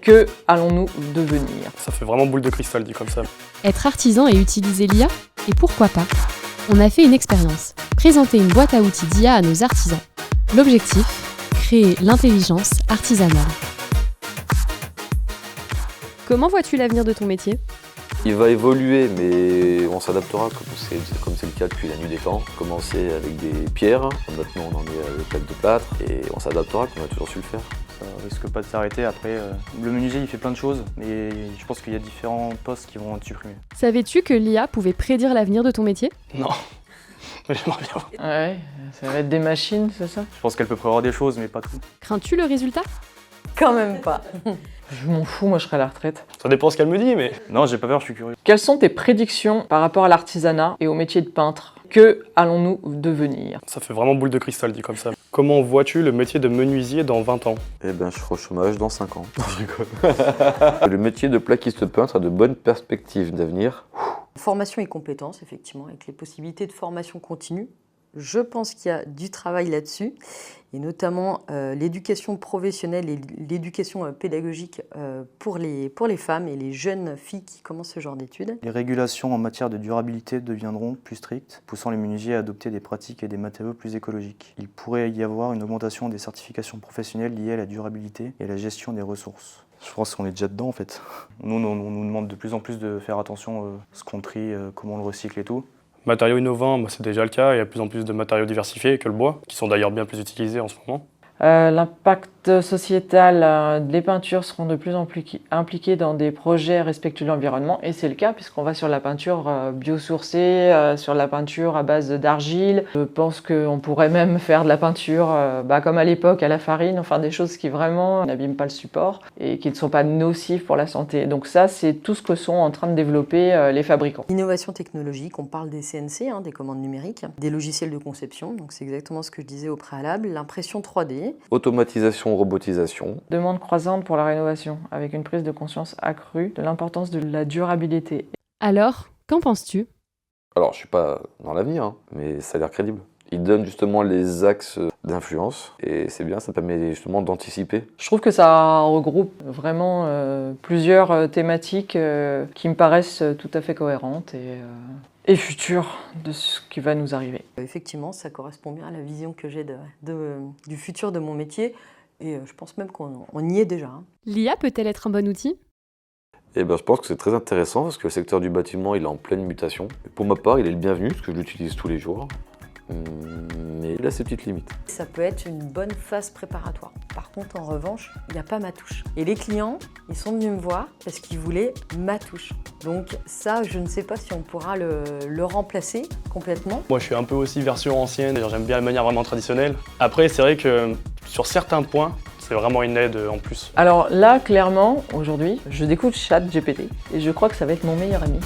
Que allons-nous devenir? Ça fait vraiment boule de cristal dit comme ça. Être artisan et utiliser l'IA? Et pourquoi pas? On a fait une expérience, présenter une boîte à outils d'IA à nos artisans. L'objectif? Créer l'intelligence artisanale. Comment vois-tu l'avenir de ton métier? Il va évoluer, mais on s'adaptera comme c'est le cas depuis la nuit des temps. Commencer avec des pierres, maintenant on en est avec plaques de plâtre et on s'adaptera comme on a toujours su le faire. Ça risque pas de s'arrêter. Après, le menuisier il fait plein de choses, mais je pense qu'il y a différents postes qui vont être supprimés. Savais-tu que l'IA pouvait prédire l'avenir de ton métier? Non, mais j'aimerais bien voir. Ouais, ça va être des machines, c'est ça? Je pense qu'elle peut prévoir des choses, mais pas tout. Crains-tu le résultat? Quand même pas. Je m'en fous, moi je serai à la retraite. Ça dépend ce qu'elle me dit, mais... Non, j'ai pas peur, je suis curieux. Quelles sont tes prédictions par rapport à l'artisanat et au métier de peintre? Que allons-nous devenir? Ça fait vraiment boule de cristal dit comme ça. Comment vois-tu le métier de menuisier dans 20 ans? Eh ben, je serai au chômage dans 5 ans. Non, je rigole. Le métier de plaquiste peintre a de bonnes perspectives d'avenir. Formation et compétences, effectivement, avec les possibilités de formation continue. Je pense qu'il y a du travail là-dessus, et notamment l'éducation professionnelle et l'éducation pédagogique pour les femmes et les jeunes filles qui commencent ce genre d'études. Les régulations en matière de durabilité deviendront plus strictes, poussant les menuisiers à adopter des pratiques et des matériaux plus écologiques. Il pourrait y avoir une augmentation des certifications professionnelles liées à la durabilité et à la gestion des ressources. Je pense qu'on est déjà dedans en fait. Nous, on nous demande de plus en plus de faire attention à ce qu'on trie, comment on le recycle et tout. Matériaux innovants, c'est déjà le cas. Il y a de plus en plus de matériaux diversifiés que le bois, qui sont d'ailleurs bien plus utilisés en ce moment. L'impact sociétal des peintures seront de plus en plus impliqués dans des projets respectueux de l'environnement, et c'est le cas puisqu'on va sur la peinture biosourcée, sur la peinture à base d'argile. Je pense qu'on pourrait même faire de la peinture comme à l'époque à la farine, enfin des choses qui vraiment n'abîment pas le support et qui ne sont pas nocives pour la santé. Donc ça, c'est tout ce que sont en train de développer les fabricants. L'innovation technologique, on parle des CNC, des commandes numériques, des logiciels de conception, donc c'est exactement ce que je disais au préalable, l'impression 3D. Automatisation, robotisation. Demande croissante pour la rénovation, avec une prise de conscience accrue de l'importance de la durabilité. Alors, qu'en penses-tu? Alors, je suis pas dans l'avenir, mais ça a l'air crédible. Il donne justement les axes d'influence et c'est bien, ça permet justement d'anticiper. Je trouve que ça regroupe vraiment plusieurs thématiques qui me paraissent tout à fait cohérentes et futures de ce qui va nous arriver. Effectivement, ça correspond bien à la vision que j'ai du futur de mon métier et je pense même qu'on y est déjà. L'IA peut-elle être un bon outil? Eh ben, je pense que c'est très intéressant parce que le secteur du bâtiment il est en pleine mutation. Pour ma part, il est le bienvenu parce que je l'utilise tous les jours. Mais il a ses petites limites. Ça peut être une bonne phase préparatoire. Par contre, en revanche, il n'y a pas ma touche. Et les clients, ils sont venus me voir parce qu'ils voulaient ma touche. Donc ça, je ne sais pas si on pourra le remplacer complètement. Moi, je suis un peu aussi version ancienne, j'aime bien la manière vraiment traditionnelle. Après, c'est vrai que sur certains points, c'est vraiment une aide en plus. Alors là, clairement, aujourd'hui, je découvre ChatGPT et je crois que ça va être mon meilleur ami.